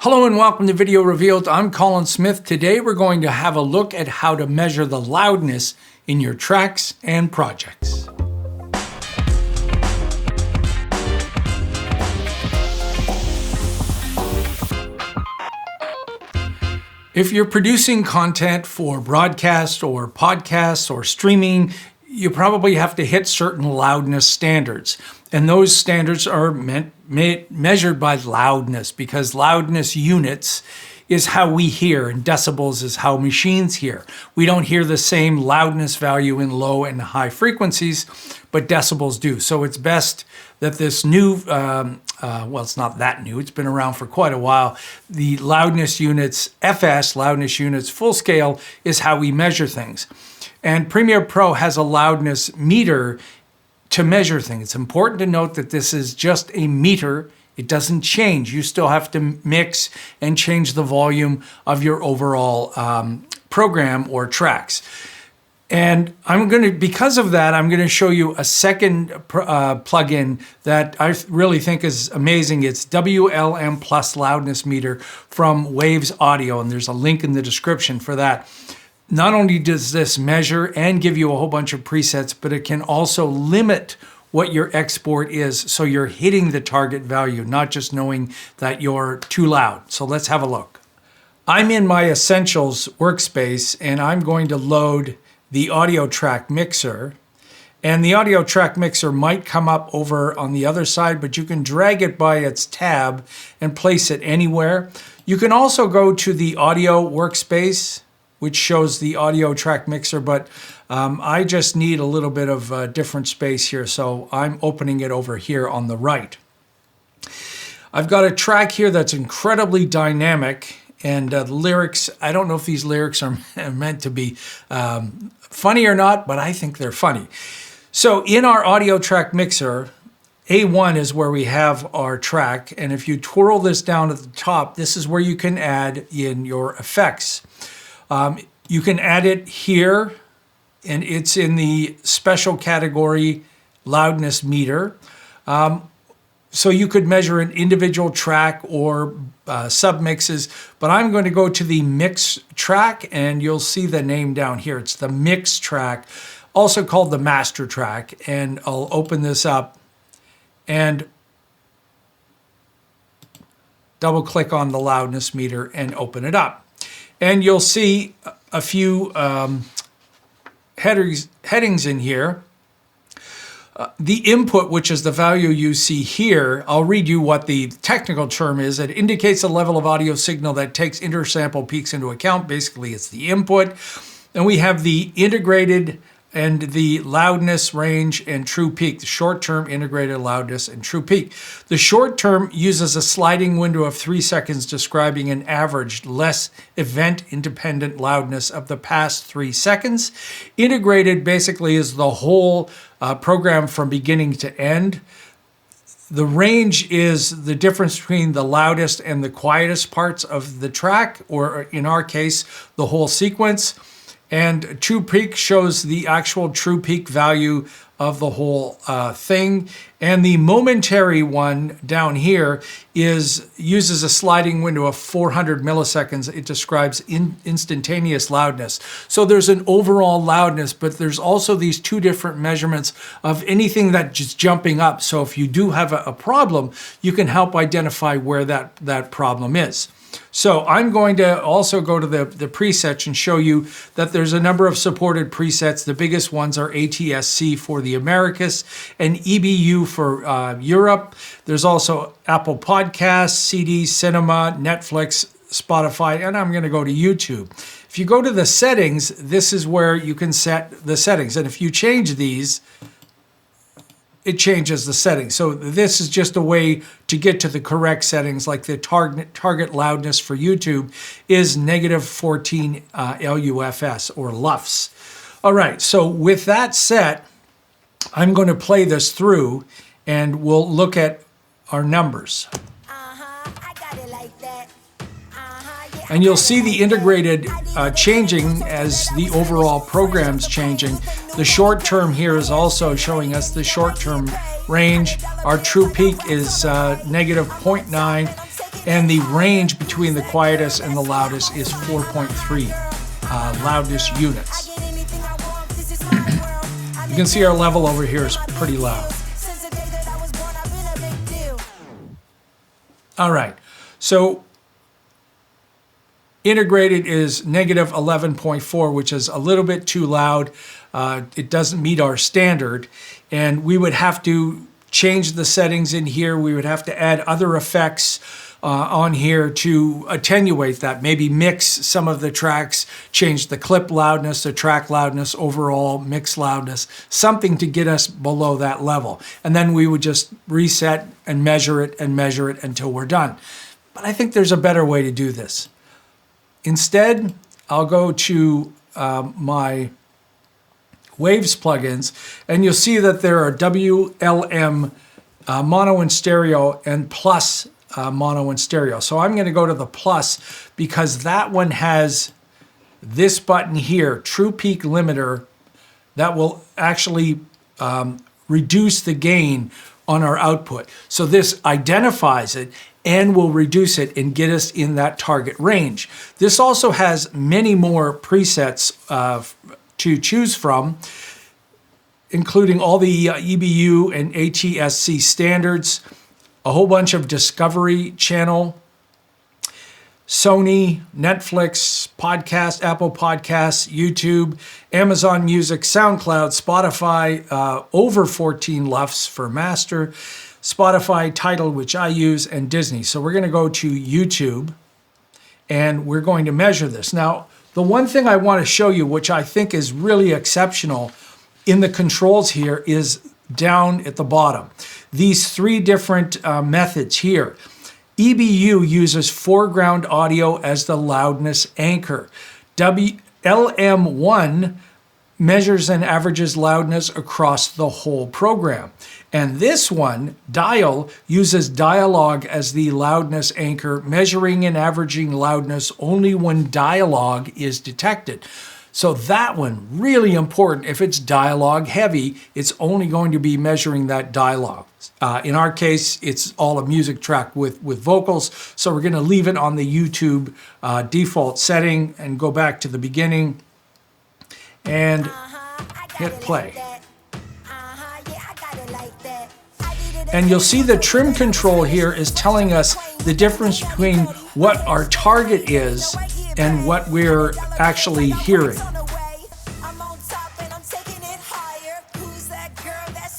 Hello and welcome to Video Revealed. I'm Colin Smith. Today we're going to have a look at how to measure the loudness in your tracks and projects. If you're producing content for broadcast or podcasts or streaming, you probably have to hit certain loudness standards. And those standards are measured by loudness, because loudness units is how we hear and decibels is how machines hear. We don't hear the same loudness value in low and high frequencies, but decibels do. So it's best that this new, well, it's not that new, it's been around for quite a while. The loudness units, FS, loudness units, full scale is how we measure things. And Premiere Pro has a loudness meter to measure things. It's important to note that this is just a meter. It doesn't change. You still have to mix and change the volume of your overall program or tracks. And because of that, I'm going to show you a second plugin that I really think is amazing. It's WLM Plus Loudness Meter from Waves Audio, and there's a link in the description for that. Not only does this measure and give you a whole bunch of presets, but it can also limit what your export is, so you're hitting the target value, not just knowing that you're too loud. So let's have a look. I'm in my Essentials workspace, and I'm going to load the audio track mixer. And the audio track mixer might come up over on the other side, but you can drag it by its tab and place it anywhere. You can also go to the audio workspace, which shows the audio track mixer, but I just need a little bit of different space here, so I'm opening it over here on the right. I've got a track here that's incredibly dynamic, and lyrics, I don't know if these lyrics are meant to be funny or not, but I think they're funny. So in our audio track mixer, A1 is where we have our track, and if you twirl this down at the top, this is where you can add in your effects. You can add it here, and it's in the special category loudness meter. So you could measure an individual track or submixes, but I'm going to go to the mix track, and you'll see the name down here. It's the mix track, also called the master track, and I'll open this up and double click on the loudness meter and open it up. And you'll see a few headings in here. The input, which is the value you see here, I'll read you what the technical term is. It indicates the level of audio signal that takes intersample peaks into account. Basically, it's the input. And we have the integrated and the loudness range and true peak, the short-term integrated loudness and true peak. The short-term uses a sliding window of 3 seconds describing an average, less event-independent loudness of the past 3 seconds. Integrated basically is the whole program from beginning to end. The range is the difference between the loudest and the quietest parts of the track, or in our case, the whole sequence. And true peak shows the actual true peak value of the whole thing. And the momentary one down here uses a sliding window of 400 milliseconds. It describes instantaneous loudness. So there's an overall loudness, but there's also these two different measurements of anything that's just jumping up. So if you do have a problem, you can help identify where that problem is. So I'm going to also go to the presets and show you that there's a number of supported presets. The biggest ones are ATSC for the Americas and EBU for Europe. There's also Apple Podcasts, CD, Cinema, Netflix, Spotify, and I'm going to go to YouTube. If you go to the settings, this is where you can set the settings. And if you change these, it changes the settings. So this is just a way to get to the correct settings, like the target loudness for YouTube is -14 LUFS or LUFS. All right, so with that set, I'm going to play this through and we'll look at our numbers. And you'll see the integrated changing as the overall program's changing. The short term here is also showing us the short term range. Our true peak is -0.9. And the range between the quietest and the loudest is 4.3 loudness units. You can see our level over here is pretty loud. All right, so integrated is negative 11.4, which is a little bit too loud. It doesn't meet our standard, and we would have to change the settings in here. We would have to add other effects on here to attenuate that. Maybe mix some of the tracks, change the clip loudness, the track loudness, overall mix loudness, something to get us below that level. And then we would just reset and measure it until we're done. But I think there's a better way to do this. Instead, I'll go to my Waves plugins, and you'll see that there are WLM mono and stereo and plus mono and stereo. So I'm going to go to the plus because that one has this button here, True Peak Limiter, that will actually reduce the gain on our output. So this identifies it and will reduce it and get us in that target range. This also has many more presets to choose from, including all the EBU and ATSC standards, a whole bunch of Discovery Channel, Sony, Netflix, Podcast, Apple Podcasts, YouTube, Amazon Music, SoundCloud, Spotify, over 14 LUFS for master, Spotify, Tidal, which I use, and Disney. So we're going to go to YouTube, and we're going to measure this. Now, the one thing I want to show you, which I think is really exceptional in the controls here, is down at the bottom. These three different methods here. EBU uses foreground audio as the loudness anchor. LM1 measures and averages loudness across the whole program. And this one, Dial, uses dialogue as the loudness anchor, measuring and averaging loudness only when dialogue is detected. So that one, really important. If it's dialogue heavy, it's only going to be measuring that dialogue. In our case, it's all a music track with vocals. So we're going to leave it on the YouTube default setting and go back to the beginning and hit play. And you'll see the trim control here is telling us the difference between what our target is and what we're actually hearing.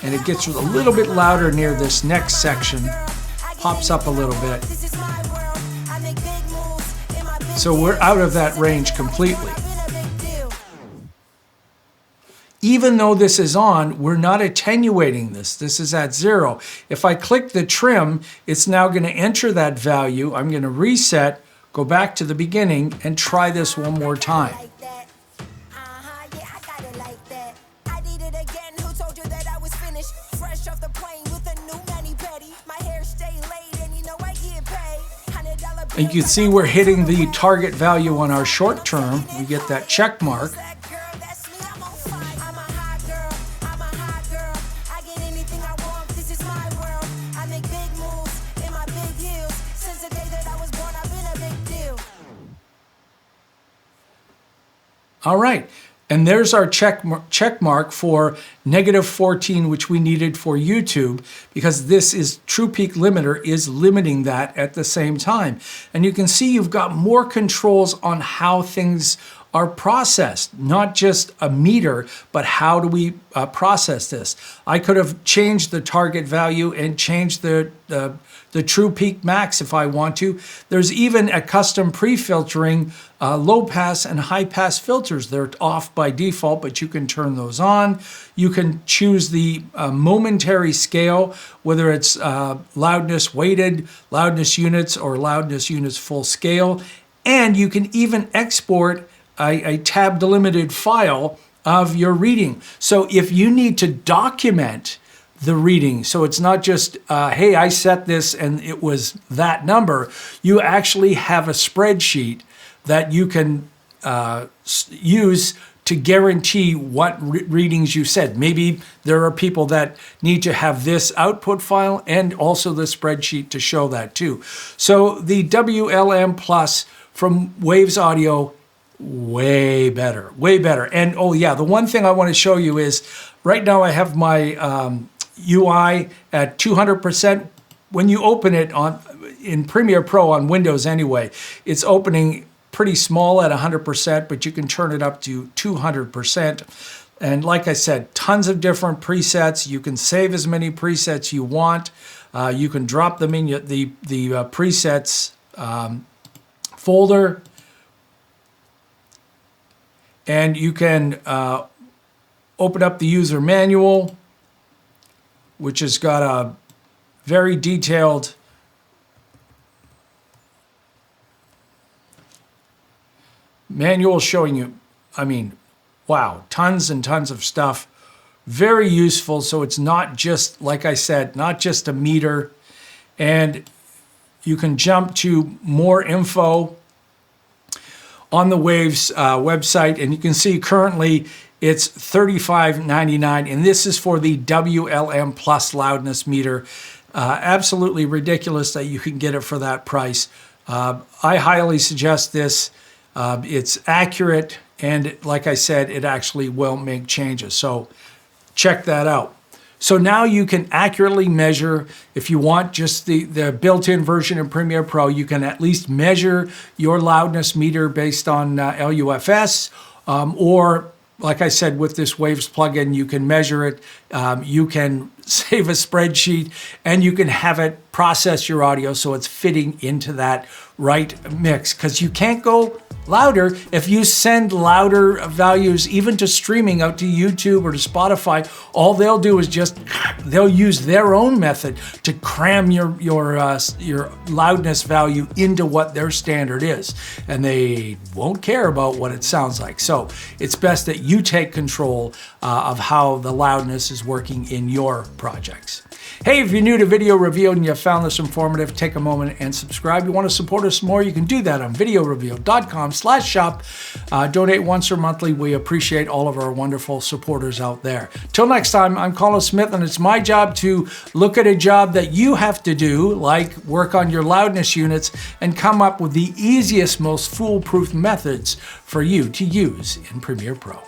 And it gets a little bit louder near this next section, pops up a little bit. So we're out of that range completely. Even though this is on, we're not attenuating this. This is at 0. If I click the trim, it's now going to enter that value. I'm going to reset, go back to the beginning, and try this one more time. And you can see we're hitting the target value on our short term. We get that check mark. All right, and there's our check mark for -14, which we needed for YouTube, because this is True Peak Limiter is limiting that at the same time. And you can see you've got more controls on how things are processed, not just a meter, but how do we process this. I could have changed the target value and changed the True Peak Max if I want to. There's even a custom pre-filtering low pass and high pass filters. They're off by default, but you can turn those on. You can choose the momentary scale, whether it's loudness weighted, loudness units, or loudness units full scale. And you can even export a tab delimited file of your reading. So if you need to document the reading, so it's not just, hey, I set this and it was that number, you actually have a spreadsheet that you can use to guarantee what readings you said. Maybe there are people that need to have this output file and also the spreadsheet to show that too. So the WLM Plus from Waves Audio, way better, way better. And oh yeah, the one thing I want to show you is right now I have my UI at 200%. When you open it in Premiere Pro on Windows anyway, it's opening pretty small at 100%, but you can turn it up to 200%. And like I said, tons of different presets. You can save as many presets you want. You can drop them in the presets folder. And you can open up the user manual, which has got a very detailed manual showing you, I mean, wow, tons and tons of stuff. Very useful. So it's not just, like I said, not just a meter. And you can jump to more info on the Waves website. And you can see currently it's $35.99. And this is for the WLM Plus loudness meter. Absolutely ridiculous that you can get it for that price. I highly suggest this. It's accurate, and like I said, it actually will make changes. So check that out. So now you can accurately measure, if you want just the built-in version in Premiere Pro, you can at least measure your loudness meter based on LUFS, or like I said, with this Waves plugin, you can measure it, you can save a spreadsheet, and you can have it process your audio so it's fitting into that right mix. Because you can't go louder if you send louder values even to streaming out to YouTube or to Spotify. All they'll do is they'll use their own method to cram your loudness value into what their standard is, and they won't care about what it sounds like. So it's best that you take control of how the loudness is working in your projects. Hey, if you're new to Video Revealed and you found this informative, take a moment and subscribe. You want to support us more, you can do that on VideoRevealed.com/shop. Donate once or monthly. We appreciate all of our wonderful supporters out there. Till next time, I'm Colin Smith, and it's my job to look at a job that you have to do, like work on your loudness units, and come up with the easiest, most foolproof methods for you to use in Premiere Pro.